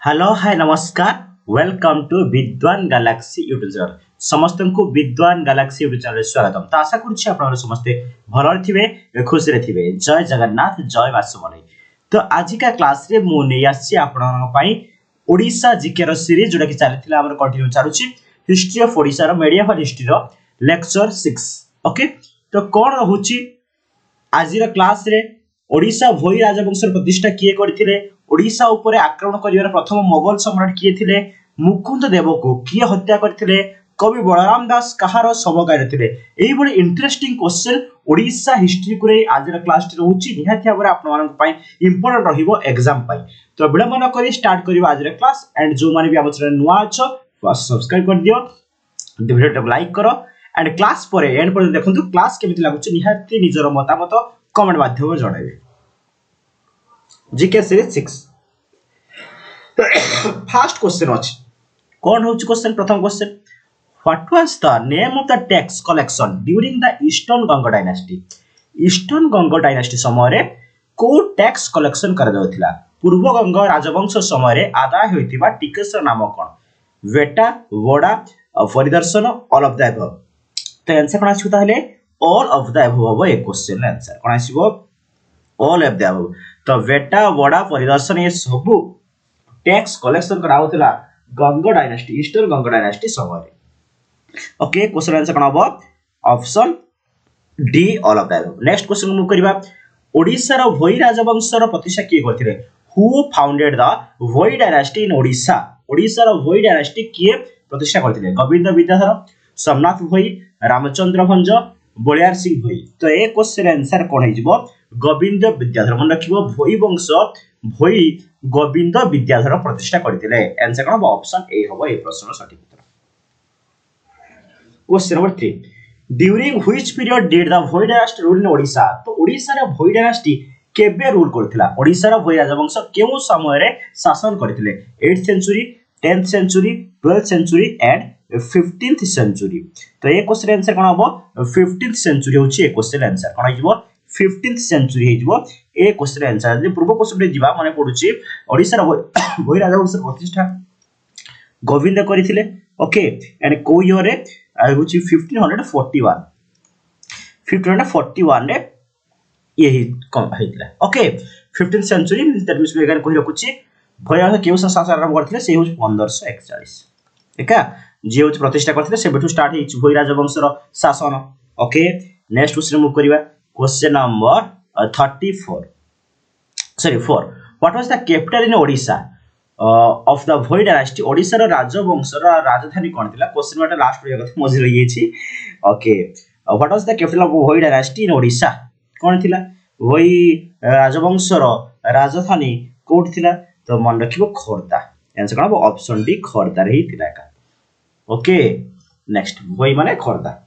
Hello hi नमस्कार welcome to विद्वान Galaxy YouTube channel समस्त को विद्वान गैलेक्सी यूट्यूब चैनल स्वागतम। तो आशा करुच्ची आप समस्ते भल थे खुशी थे जय जगन्नाथ जय बासुमणि। तो आजिका क्लास रे मु नहीं आसी ओडिशा जीके सीरीज जोटा कि चली आम कंटिन्यू चलुची history of Odisha medieval history lecture 6। Okay तो कौन रोची आज क्लास रे ओडिशा भोई राजवंश प्रतिष्ठा किए करथिले, ओडिशा उपरे आक्रमण करिवार प्रथम मोगल सम्राट किए थिले, मुकुंद देव को किए हत्या करथिले, कवि बलराम दास कहार शव गाइथिले। एही बडी इंटरेस्टिंग क्वेश्चन ओडिशा हिस्ट्री को आज क्लास टी रहउची निहाती भाबरे आपण मानक पई इंपोर्टेंट रहिबो एग्जाम पई। तो विलंब न करी स्टार्ट करिबा आज क्लास एंड जो माने भी हम चैनल नुआ अछो सब्सक्राइब कर दियो, वीडियो लाइक करो एंड क्लास पर एंड पर देखंतु क्लास केमिति लागुची निहाती निजर मतामत कमेंट माध्यम जणाइबे। जीके सीरीज 6 फर्स्ट क्वेश्चन अछि कोन होछि क्वेश्चन। प्रथम question what was the name of the tax collection during the eastern Ganga dynasty. Eastern Ganga dynasty समय रे को टैक्स कलेक्शन कर जाउथिला। पूर्व गंगा राजवंश समय रे आदाय होइतिबा टिकस नाम कोन? वेटा वडा परिदर्शन ऑल ऑफ द अबव। तो आंसर कोन आछू ताहले ऑल ऑफ द अबव हबो ए क्वेश्चन आंसर कोन आसीबो ऑल ऑफ द अबव। तो वेटा वडा परिदर्शन ये सब टैक्स कलेक्शन कराउथिला Ganga dynasty eastern Ganga dynasty समय रे। ओके क्वेश्चन आंसर कोन हबो option D all of the above. Next question मु करबा ओडिसा रो भोई राजवंश रो प्रतिष्ठा किए करथिले? Who founded the Bhoi dynasty in Odisha. Odisha रो भोई डायनेस्टी किए प्रतिष्ठा करथिले? गोविंद विद्याधर, सोमनाथ भोई, रामचंद्र भंज, बलियार सिंह भोई। तो ए क्वेश्चन आंसर कोन हिजबो गोविंद विद्याधर। मन रखिबो भोई वंश भोई गोविंद विद्याधर प्रतिष्ठा करथिले। आंसर कोन ऑप्शन ए हबो ए प्रश्न सठिक उत्तर। Question number 3 during which period did the Bhoi dynasty rule in Odisha. तो ओडिसा रे भोई डायनेस्टी केबे रूल करथिला? ओडिसा रे भोई राजवंश केउ समय रे शासन करथिले? 8th century, 10th century, 12th century and 15th century. तो ए क्वेश्चन आंसर कोन हबो 15th सेंचुरी होची ए क्वेश्चन आंसर कोन हिजबो 15th सेंचुरी हिजबो ए क्वेश्चन आंसर। जे पूर्व क्वेश्चन रे जिबा माने पडुची ओडिसा रे भोई राजवंश प्रतिष्ठा गोविंद करिथिले। ओके एंड को ईयर रे होची 1541 रे यही कम हेतिला। Okay 15th century that means वेगान कहि रखुची भोई केउ शासन आरंभ करथिले से होची 1541 एका जे होची प्रतिष्ठा करथिले से बेठु स्टार्ट हेची भोई राजवंश रो शासन। ओके नेक्स्ट क्वेश्चन मु करबा question number 34 sorry 4 what was the capital in Odisha of the Bhoi dynasty. Odisha रो राजवंश रो राजधानी कोन थिला? क्वेश्चन वाटा लास्ट रे गथ मजे रही छी। Okay what was the capital of Bhoi dynasty in Odisha कोन थिला? भोई राजवंश रो राजधानी कोठ थिला? तो मन रखिबो खोर्धा। आंसर कोन ऑप्शन डी खोर्धा रे ही थिला का। ओके नेक्स्ट भोई माने खोर्धा।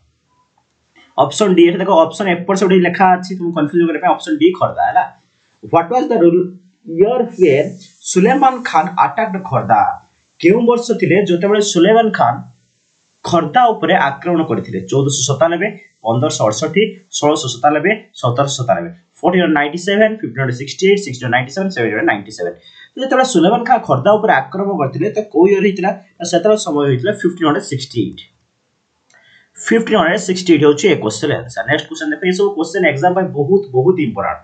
ऑप्शन डी देखो ऑप्शन एपर से लिखा अछि तुम कंफ्यूज करे पे ऑप्शन डी खोर्धा हैला। What was the rule year where Suleman Khan attacked Khordha. केउ वर्ष थिले जोते बेले सुलेमान खान खोर्धा उपरे आक्रमण करथिले? 1497, 1568, 1697, 1797, 1497, 1568, 1697, 1797। तो जेतबे सुलेमान खान खोर्धा उपरे आक्रमण करथिले तो को ईयर हितला? सेतरा समय हितला 1568 होची ए क्वेश्चन आंसर। नेक्स्ट क्वेश्चन देखो ये सब क्वेश्चन एग्जाम पे बहुत बहुत इंपोर्टेंट।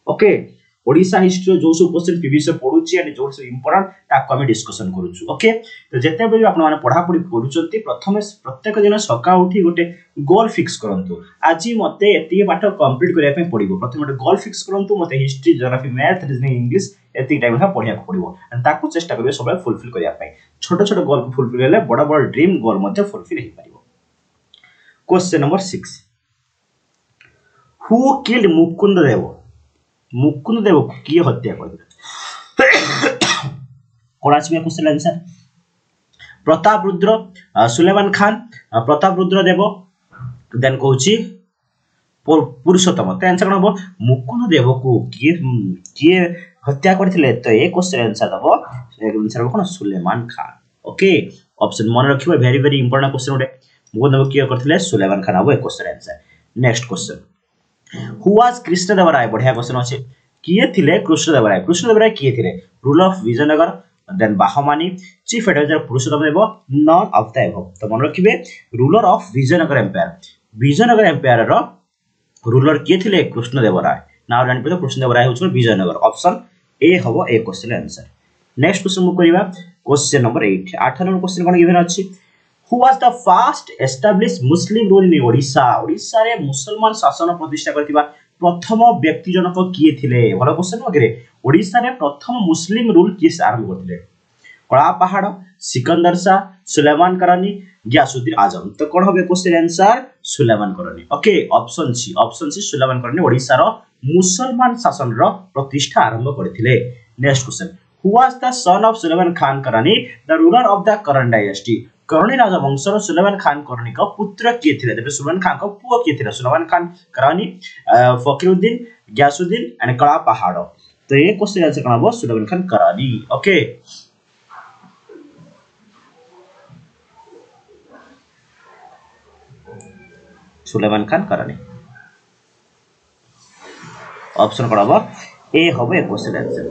ओके ओडिशा हिस्ट्री जो सब क्वेश्चन पीवीएस पढुची एंड जो सब इंपोर्टेंट ताको हम डिस्कशन करूछु। ओके तो जते बेले आपण माने पढा पढी करूचंती प्रथमे प्रत्येक दिन सका उठी गोटे गोल फिक्स करंतु। आज मते एती पाठ कंप्लीट करिया पे पडिबो। प्रथमे गोटे गोल फिक्स करंतु मते history geography math reasoning English एती टाइम हा पढिया पडिबो एंड ताको चेष्टा करियो सब फुलफिल करिया पे। छोट छोट गोल फुलफिल हेले बड़ बड़ ड्रीम गोल मते फुलफिल हे परिबो। Question number 6 who killed Mukund Dev. Mukund Dev को किए हत्या करथिले? कोन आछि question answer Pratap Rudra, Suleman Khan, Pratap Rudra Dev then कहूची पुरुषोत्तम। तो आंसर कोन हो मुकुंद देव को किए हत्या करथिले? तो ए क्वेश्चन आंसर दबो आंसर कोन सुलेमान खान। ओके ऑप्शन मन रखिबो वेरी वेरी इंपोर्टेंट क्वेश्चन उडे मुकुंद देव किए करथिले? सुलेमान खान हबो ए question answer. Next question who was Krishnadevaraya. बढ़िया क्वेश्चन अछि किए थिले कृष्णदेवराय? कृष्णदेवराय किए थिले? Rule of Vijayanagar, then Bahmani chief adviser Purushottam Dev none of the above तो मन रखिबे रूलर ऑफ विजयनगर एम्पायर रो रूलर किए थिले कृष्णदेव राय ना जानि पे कृष्णदेव राय होछ विजयनगर ऑप्शन ए हबो ए क्वेश्चन आंसर नेक्स्ट क्वेश्चन मु करिवा क्वेश्चन नंबर 8 8 नंबर क्वेश्चन कोन गिवन अछि who was the first establish Muslim rule in Odisha रे मुसलमान शासन प्रतिष्ठा करथिबा प्रथम व्यक्ति जनक किए थिले भलो क्वेश्चन वगैरह ओडिशा रे प्रथम मुस्लिम रूल किस आरंभ करथिले कला पहाड़ सिकंदर शाह सुलेमान करानी गयासुद्दीन आजम तो कोन होबे क्वेश्चन आंसर सुलेमान करानी ओके ऑप्शन सी सुलेमान करानी ओडिशा रो मुसलमान शासन रो प्रतिष्ठा आरंभ करथिले next question who was the son of Suleman Khan Karrani the ruler of the Karrani dynasty Karrani राजवंशर सुलेमान खान करनी का पुत्र किए थे तबे सुलेमान खान का पुओ किए थे सुलेमान खान करानी फकीरुद्दीन गयासुद्दीन एंड कला पहाड़ तो ये क्वेश्चन आंसर कौन हो सुलेमान खान करानी ओके सुलेमान खान करानी ऑप्शन कौन हो ए हो question answer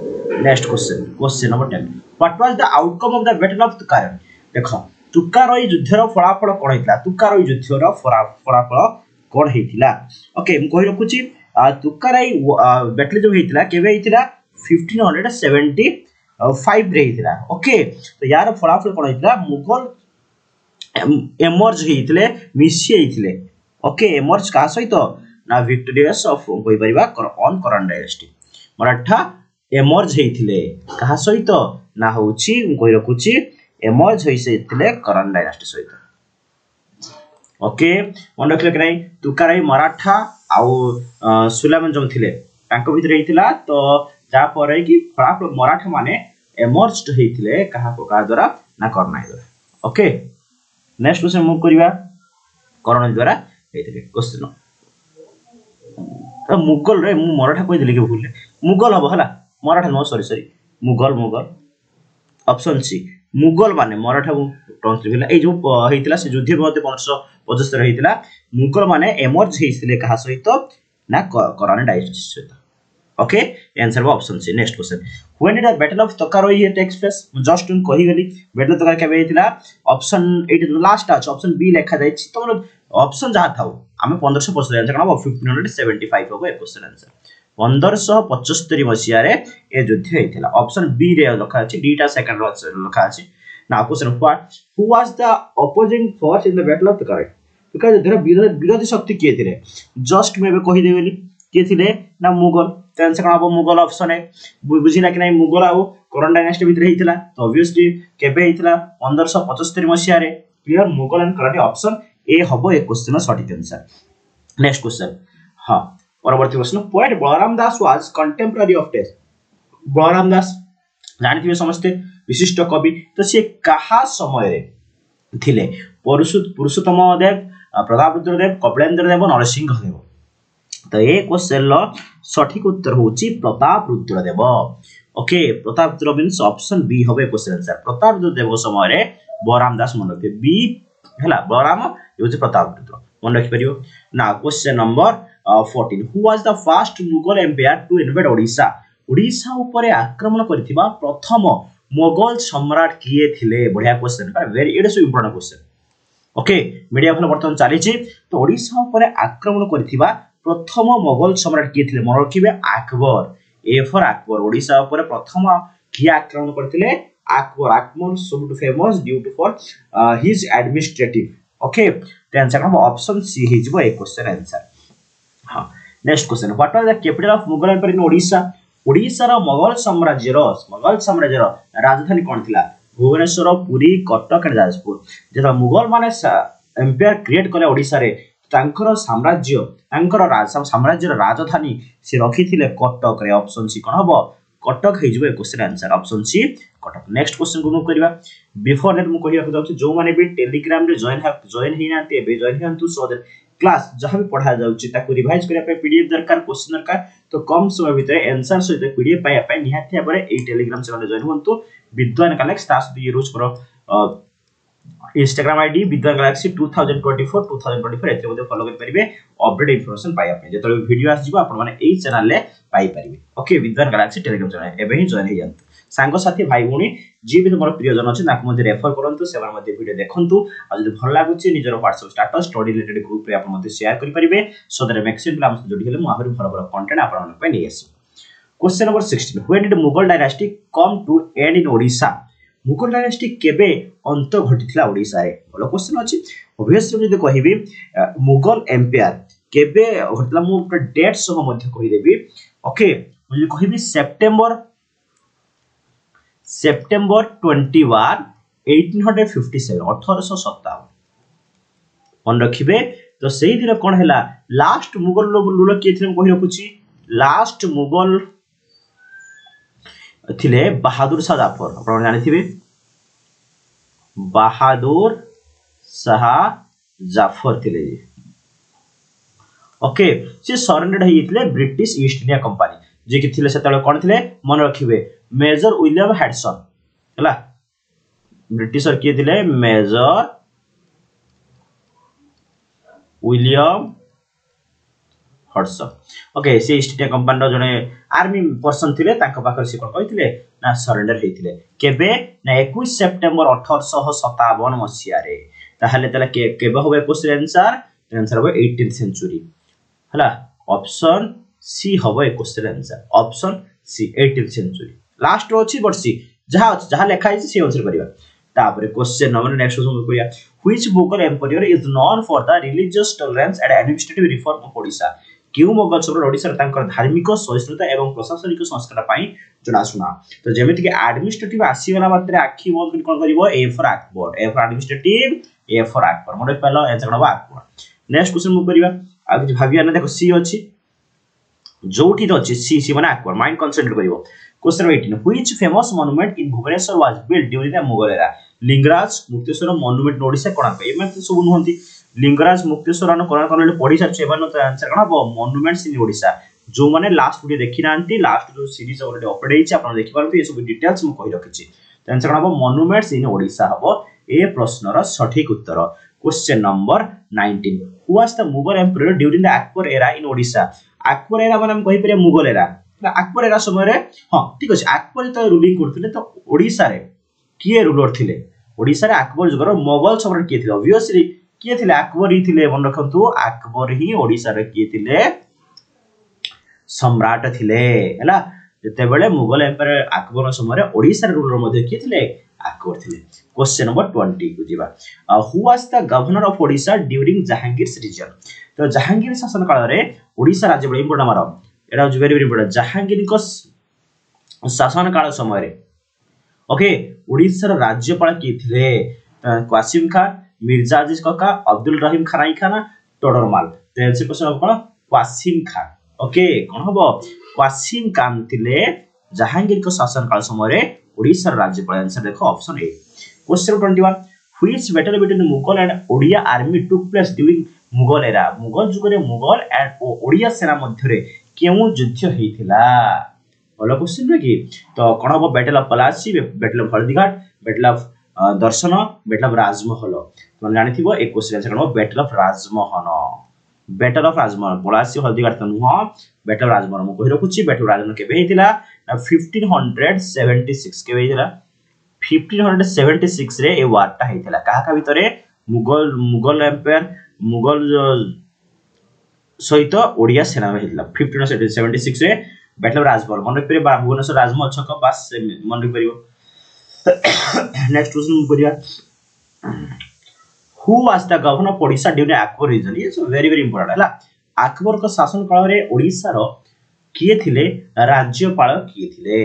next question number 10 what was the outcome of the battle of Tukaroi देखो तुकाराय युद्धर फलाफल कोन हेतिला तुकाराय युद्धर फलाफल कोन हेतिला ओके हम कहि रखुची तुकाराय बैटल जो हेतिला केबे हेतिला 1575 रे हेतिला ओके तो यार फलाफल कोन हेतिला मुगल एमर्ज हेतिले मिसी हेतिले ओके एमर्ज का सहित ना विक्टोरियस ऑफ कोइ परिबा on Karrani dynasty Maratha emerge हेतिले का सहित ना होची हम कहि रखुची एमर्ज होइसे करन डायनेस्टी सहित ओके मन रखले कि नहीं तुकाराय मराठा आउ सुलेमान जम थिले तांको भीतर हेतिला तो जा परे कि फलाफल मराठा माने एमर्ज्ड हेतिले का द्वारा ना करनाय द्वारा ओके नेक्स्ट क्वेश्चन मूव करिवा करण द्वारा हेतिले क्वेश्चन तो मुगल रे मु मराठा कहि दिले कि भूल मुगल हबो हला Maratha no sorry Mughal option C Mughal माने मराठा ट्रांसलेट ए जो हेतिला से युद्ध मध्ये 1575 हेतिला मुगल माने एमर्ज हेतिले कहा सहित ना करन डायनेस्टी सहित okay answer option C next question when did the battle of Tukaroi takes place just उन कहि गली बैटल तोकार केबे हेतिला ऑप्शन 8 लास्ट अछि ऑप्शन बी लिखा जाय छि तमरो ऑप्शन जहा थाउ हमें 1575 आंसर कना 1575 होबो क्वेश्चन आंसर 1575 मसिया रे ए युद्ध हेतिला ऑप्शन बी रे लखा अछि डीटा सेकंड लखा अछि ना question who was the opposing force in the battle of Tukaroi Tukaroi युद्ध विरोधी शक्ति किए थिले जस्ट में कहि देबेली किए थिले ना मुगल तो आंसर कना मुगल ऑप्शन है बुझिला कि नहीं मुगल आउ करन डायनेस्टी भीतर हेतिला तो ऑब्वियसली केबे हेतिला 1575 मसिया रे clear Mughal and Karrani option A हबो ए क्वेश्चन सटीक आंसर नेक्स्ट क्वेश्चन हां परवर्ती प्रश्न poet Balram Das was contemporary of test Balram Das जानथिबे समस्त विशिष्ट कवि तो से कहा समय रे थिले पुरुषोत्तम देव प्रतापरुद्र देव कपिलेन्द्र देव नरसिंह देव तो ए क्वेश्चन लो सठिक उत्तर होची Prataprudra Dev okay Prataprudra means option B होबे क्वेश्चन आंसर प्रतापरुद्र देव समय रे बलराम दास मन रखे बी हला बलराम होची प्रतापरुद्र मन रखि परियो ना question number 14 who was the first Mughal empire to invade Odisha ऊपर आक्रमण करथिबा प्रथम मुगल सम्राट किए थिले बढ़िया क्वेश्चन का very it is important question okay media फल वर्तमान चली छि तो ओडिशा ऊपर आक्रमण करथिबा प्रथम मुगल सम्राट किए थिले मन रखिबे अकबर ए फॉर अकबर ओडिशा ऊपर प्रथम किए आक्रमण करथिले अकबर सबटू famous due to for his administrative okay तो आंसर हम ऑप्शन सी हि जबो ए क्वेश्चन आंसर हां next question what was the capital of Mughal empire in Odisha रो मुगल साम्राज्य रो राजधानी कोन थिला भुवनेश्वर पुरी कटक एंड जाजपुर जेता मुगल माने एम्पायर क्रिएट करे ओडिशा रे तांकर साम्राज्य रो राजधानी से रखी थिले कटक रे ऑप्शन सी कोन हबो कटक हे जबो question answer option C Cuttack next question को मूव करबा बिफोर दैट मु कहिया जाउछि जो माने भी टेलीग्राम रे जॉइन ही नाते बे जॉइन हंतु सो दैट क्लास जहां भी पढ़ा जाउछि ताको रिवाइज करिया पे पीडीएफ दरकार क्वेश्चन दरकार तो कम समय भीतर आंसर सहित पीडीएफ पाया पे निहाती भाबरे ए टेलीग्राम चैनल जॉइन हंतु विद्वान गैलेक्सी तास भी यूज करो इंस्टाग्राम आईडी विद्वान गैलेक्सी 2024 एते मध्ये फॉलो कर परिबे अपडेट इंफॉर्मेशन पाया पे जेतले वीडियो आस जिवो आपण माने एई चैनल ले पाई परिबे ओके विद्वान गैलेक्सी टेलीग्राम चैनल एबे ही जॉइन हे जंतु सांग साथी भाई भौणी जी भी तुम प्रियजन अच्छे रेफर करूँ से वीडियो देखूँ और जो भल लगुच निजर WhatsApp status study related group रे आप शेयर करेंगे सो दैट मैक्सिमम पिला जोड़ी हेले मुझे भल भल कंटेंट आपन नहीं आस question number 16 when did Mughal dynasty come to end in Odisha Mughal dynasty केबे अंत घटिथिला ओडिशा रे भलो क्वेश्चन अछि ऑब्वियसली जदि कहिबी मुगल एम्पायर केबे घटिला मु डेट सह मध्ये कहि देबी ओके मु कहिबी सेप्टेम्बर 21 1857 1857 मन रखिबे तो सही दिन कोन हैला लास्ट मुगल रूलर के थिले कहि रखुची लास्ट मुगल थिले बहादुर शाह जाफर आपण जानि थिबे बहादुर शाह जाफर थिले ओके से सरेंडर हेइतले ब्रिटिश ईस्ट इंडिया कंपनी जे कि थिले सेतले कोन थिले मन रखिबे मेजर विलियम हेडसन हला ब्रिटिशर के थिले मेजर विलियम हडसन ओके से ईस्ट इंडिया कंपनी रो जने आर्मी पर्सन थिले तांको पाखर से कोन कहिथिले ना सरेंडर हेइथिले केबे ना 21 सेप्टेम्बर 1857 मसिया रे ताहले तले केबे होबे क्वेश्चन आंसर होबे 18th सेंचुरी हला ऑप्शन सी होबे question answer option C 18th century last रो अछि बट सी जहा लेखा है से आंसर करिवा तापर क्वेश्चन नंबर नेक्स्ट क्वेश्चन करिया which Mughal empire is known for the religious tolerance and administrative reform of Odisha क्यों मुगल सम्राट ओडिशा तांकर धार्मिक सहिष्णुता एवं प्रशासनिक संस्कार पई जनाशुना तो जेमिति कि एडमिनिस्ट्रेटिव आसी वाला मात्रे आखी बोल कोन करिवो A for Akbar A for administrative A for Akbar मोडे पहला आंसर करबा अकबर नेक्स्ट क्वेश्चन मु करिवा आ कि भाबिया ना देखो सी अछि जोठी तो अछि सी माने अकबर माइंड कंसंट्रेट करिवो question 18 which famous monument in Bhubaneswar was built during the Mughal era Lingaraj Mukteshwar monument Odisha Konark ए मतलब सब नहंती लिंगराज मुक्तेश्वर अन कोणाक पढि सार सेवन तो आंसर कोन हो मॉन्यूमेंट्स इन ओडिशा जो माने लास्ट वीडियो देखि नांती लास्ट जो सीरीज ऑलरेडी अपलोड हेछि आपण देखि पारबे ए सब डिटेल्स मु कहि रखिछि तो आंसर कोन हो मॉन्यूमेंट्स इन ओडिशा हबो ए प्रश्नर सठिक उत्तर question number 19 who was the Mughal empire during the Akbar era in Odisha Akbar era माने हम कहि परिया मुगल एरा अकबर एरा समय रे हां ठीक अछि अकबर तो रूलिंग करथिले तो ओडिशा रे किए रूलर थिले ओडिशा रे अकबर जुगर मुगल सम्राट किए थिले ऑब्वियसली किए थिले अकबर ही थिले मन रखंतु अकबर ही ओडिशा रे किए थिले सम्राट थिले हला जते बेले मुगल एम्पायर अकबर समय रे ओडिशा रे रूलर मध्ये किए थिले अकबर थिले क्वेश्चन नंबर 20 को जीवा who was the governor of Odisha during Jahangir reign तो जहांगीर शासन काल रे ओडिशा राज्य बळे इंपोर्टेंट मारो एटा वेरी वेरी इंपोर्टेंट जहांगीर को शासन काल समय रे ओके ओडिशा रो राज्यपाल की थिले क्वासिम खान मिर्जा अजीज काका अब्दुल रहीम खानाई खाना टोडरमाल तो आंसर क्वेश्चन कोन क्वासिम खान ओके कोन हबो क्वासिम खान थिले जहांगीर को शासन काल समय रे ओडिशा रो राज्यपाल आंसर देखो option A question 21 which battle between Mughal and Odia army took place during Mughal era Mughal जुग रे मुगल एंड ओडिया सेना मध्य रे केउ युद्ध हेतिला भलो क्वेश्चन रे की तो कोन हबो battle of Plassey battle of Haldighat battle of Darshan battle of Rajmahal तो जानि थिबो एक क्वेश्चन आंसर करबो बैटल ऑफ राजमहल पलासी हल्दीघाट तो नुह बैटल ऑफ राजमहल मु कहि रखुची बैटल ऑफ राजमहल केबे हेतिला 1576 केबे हेतिला 1576 रे ए वारटा हेतिला काहा का भितरे मुगल एम्पायर मुगल सहित ओडिया सेना में हेतिला 1576 रे बैटल ऑफ राजमहल मन रखिबे भुवनेश्वर राजमहल छक पास मन रखिबो नेक्स्ट क्वेश्चन करिया who was the governor of Odisha during Akbar reign is very very important हला अकबर को शासन काल रे ओडिशा रो किए थिले राज्यपाल किए थिले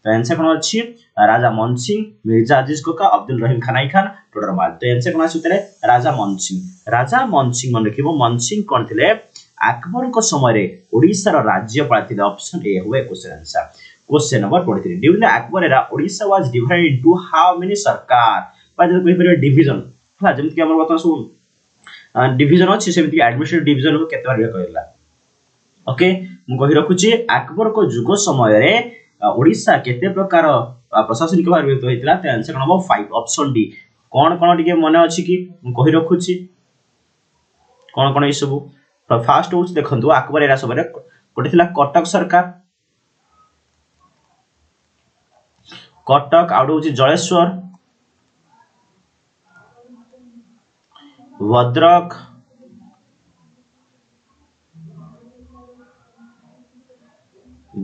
तो आंसर कोन अछि राजा मन सिंह मिर्जा अजीज कोका अब्दुल रहीम खानाई खान टोडरमाल तो आंसर कोन अछि राजा मन सिंह मन रखिबो मन सिंह कोन थिले अकबर को समय रे ओडिशा रो राज्यपाल थिले ऑप्शन ए होए question answer question number 23 during the Akbar era Odisha was divided into how many सरकार पाजे कोइ पर डिवीजन हला जेमति कि हमर बता सुन डिवीजन अछि सेमति एडमिनिस्ट्रेटिव डिवीजन को केते बार कहला ओके मु कहि रखुची अकबर को जुग समय रे ओडिशा केते प्रकार प्रशासनिक भार व्यक्त होइतला त आंसर कोन 5 ऑप्शन डी कोन कोन टिके मने अछि कि मु कहि रखुची कोन कोन ई सब फास्ट होच देखंतु अकबर एरा समय रे कोटे थिला कटक सरकार कटक आउट हूँ जलेश्वर भद्रक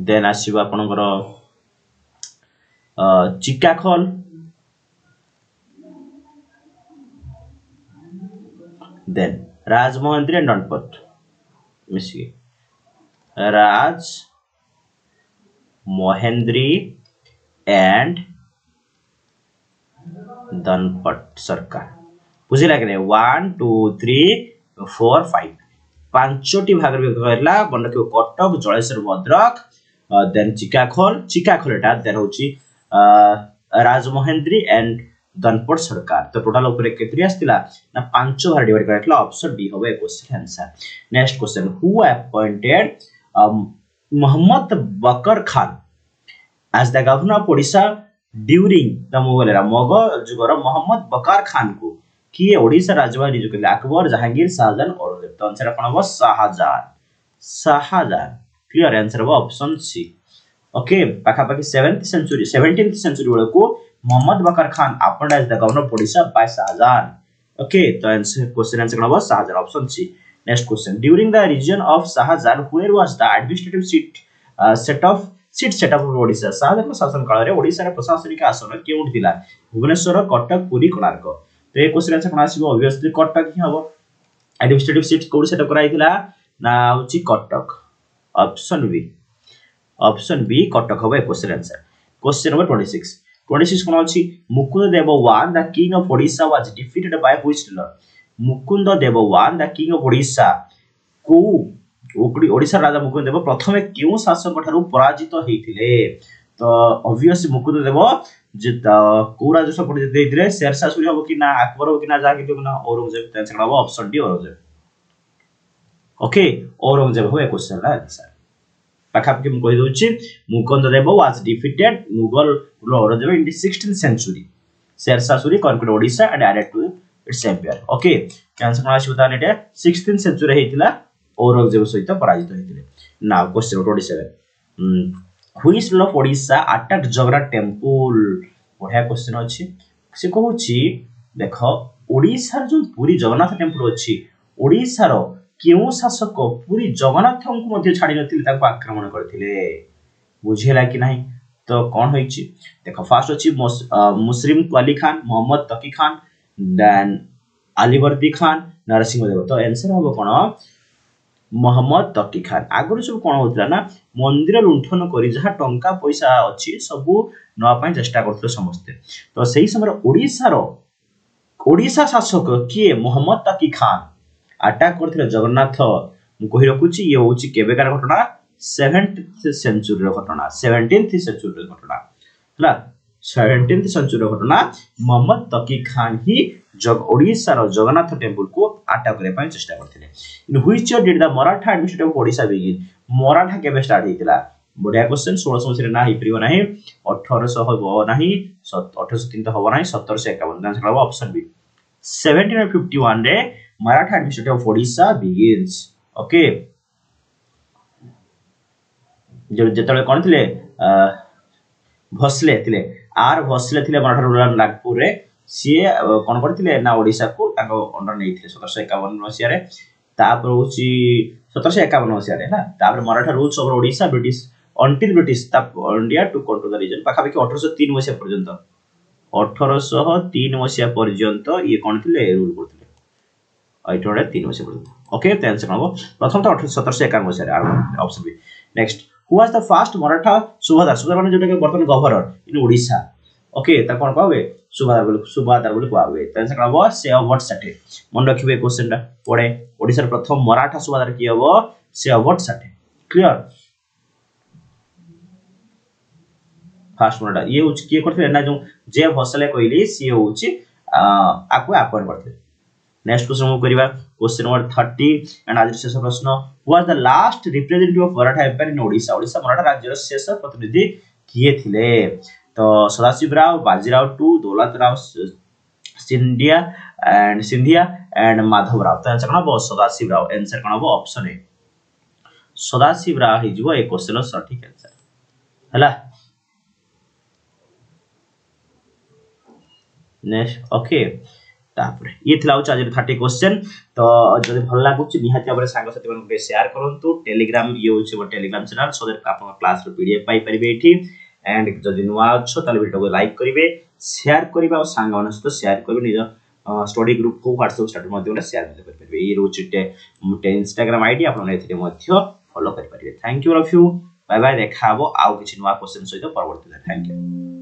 देन आसो आपणकर चिकाखोल देन राजमहेंद्री एंड दनपट मिसिके राज महेंद्री एंड दनपट सरकार बुझिला कि नहीं 1 2 3 4 5 पांचटी भाग कहला मन रखियो कटक जलेश्वर भद्रक देन चिकाखोल एटा देन होची राजमहेंद्री एंड दनपट सरकार तो टोटल ऊपर केतरी आस्तिला ना पांच भाग डिवाइड करला ऑप्शन डी होबे question answer next question who appointed Mohammad Bakar Khan as the governor of Odisha during the Mughal era Mughal जुगर मोहम्मद बकर खान को किए ओडिशा राजवा नियुक्त कले अकबर जहांगीर शाहजहां औरंगजेब तो आंसर कोन हो शाहजहां क्लियर आंसर हो ऑप्शन सी ओके पाखा पाखी 17th सेंचुरी वाले को Mohammad Bakar Khan appointed as the governor of Odisha by Shahjahan okay तो आंसर क्वेश्चन आंसर कोन हो Shahjahan option C next question during the region of Shahjahan where was the administrative seat setup of Odisha Shahjahan शासन काल रे ओडिशा रे प्रशासनिक आसन केउठ थिला भुवनेश्वर कटक पुरी कोणार्क तो ये क्वेश्चन आंसर कोन आसीबो ऑब्वियसली कटक ही हबो एडमिनिस्ट्रेटिव सीट कोड सेटअप कराई थिला ना होची कटक ऑप्शन बी कटक हबो क्वेश्चन आंसर क्वेश्चन नंबर 26 कोन अछि Mukund Dev one the king of Odisha was defeated by which ruler Mukund Dev one the king of Odisha को ओडिशा राजा मुकुंद देव प्रथमे क्यों शासक ठारू पराजित हेथिले तो ऑब्वियसली मुकुंद देव जे को राजा सपोर्ट देथिले शेरशाह सूरी हबो कि ना अकबर हबो कि ना जाके ना औरंगजेब तो आंसर हबो option D Aurangzeb okay Aurangzeb हो क्वेश्चन आंसर पाखापाखि मैं कहि दोछि Mukund Dev was defeated Mughal ruler Aurangzeb in the 16th century Shershah Suri conquest Odisha and added to its empire okay answer कोन आसी बता नेटे 16th century हेतिला औरंगजेब सहित पराजित होइतिले now question 27 which ruler of Odisha attacked Jagannath temple बढ़िया क्वेश्चन अछि से कहूछि देखो ओडिशा जो पूरी जगन्नाथ टेंपल अछि ओडिशा रो केउ शासक पूरी जगन्नाथ को मध्ये छाडी नथिले ताको आक्रमण करथिले बुझेला कि नाही तो कोन होइछि देखो फर्स्ट अछि मुस्लिम अली खान मोहम्मद तकी खान देन अलीवर्दी खान नरसिंह देव तो आंसर होबो कोन मोहम्मद तकी खान आगुर सब कोन होतला ना मंदिर लुंठन करी जहा टंका पैसा अछि सब नवा पय चेष्टा करथले समस्त तो सही समय ओडिशा शासक किए मोहम्मद तकी खान अटैक करथिले जगन्नाथ मु कहि रखुची ये होची केबेकार घटना 17th century रो घटना 17th century रो घटना हला 17th century रो घटना मोहम्मद तकी खान ही ओडिशा रो जगन्नाथ टेंपल को अटैक करे पय चेष्टा करथिले in which year did the Maratha administrative of Odisha begin Maratha केबे स्टार्ट हेतिला बढ़िया क्वेश्चन 1600 मसिरे ना ही परिबो नाही 1800 होबो नाही 1803 तो होबो नाही 1751 आंसर होबो ऑप्शन बी 1751 रे Maratha administrative of Odisha begins okay जो जेतले कोन थिले भोसले थिले आर भोसले थिले मराठा रूरल नागपुर रे सी कोन करथिले ना ओडिशा को ताको अंडर नेथिले 1751 मसिया रे तापर होची 1751 मसिया रे ना तापर Maratha rules over Odisha British until British ता India to control the region पाखा पाखि 1803 मसिया पर्यंत 1803 मसिया पर्यंत ये कोन थिले रूल करथिले 1803 मसिया पर्यंत ओके तो आंसर हो प्रथम तो 1751 मसिया रे option B next who was the first Maratha subahdar माने जोटा के वर्तमान गवर्नर इन ओडिशा ओके ता कोन कहबे सुबादार बोली कहबे तो आंसर हो सेवट साठे मन रखिबे क्वेश्चन ता पड़े ओडिसा रे प्रथम मराठा सुबादार की हबो सेवट साठे क्लियर फर्स्ट मराठा ये उच के करथे ना जो जे भोसले कहली सी होची आको अपॉइंट करथे नेक्स्ट क्वेश्चन हम करिबा क्वेश्चन नंबर 30 एंड आज शेष प्रश्न was the last representative of Maratha empire in Odisha Odisha Maratha राज्यर शेष प्रतिनिधि किए थिले तो सदाशिव राव बाजीराव टू दौलतराव सिंधिया एंड माधव राव तो आंसर कोन सदाशिव राव आंसर कोन हो ऑप्शन ए सदाशिव राव हि जीवो ए क्वेश्चन सटीक आंसर हला नेक्स्ट ओके तापर ये थिला आज 30 क्वेश्चन तो जदि भल लागुची निहाती भाबरे सांग साथी मन के शेयर करंतु टेलीग्राम ये होची टेलीग्राम चैनल सो दैट आपण क्लास रो पीडीएफ पाई परिबे एठी एंड जदि नुआ अच्छो ताले वीडियो को लाइक करिवे शेयर करिवे और सांग मन सहित शेयर करिवे निज स्टडी ग्रुप को व्हाट्सएप स्टेटस मध्ये शेयर कर परिबे ये रोची इंस्टाग्राम आईडी आपण एथिरे मध्ये फॉलो करि परिबे thank you all of you bye bye देखा हबो आउ किछि नुआ क्वेश्चन सहित परवर्ती थैंक यू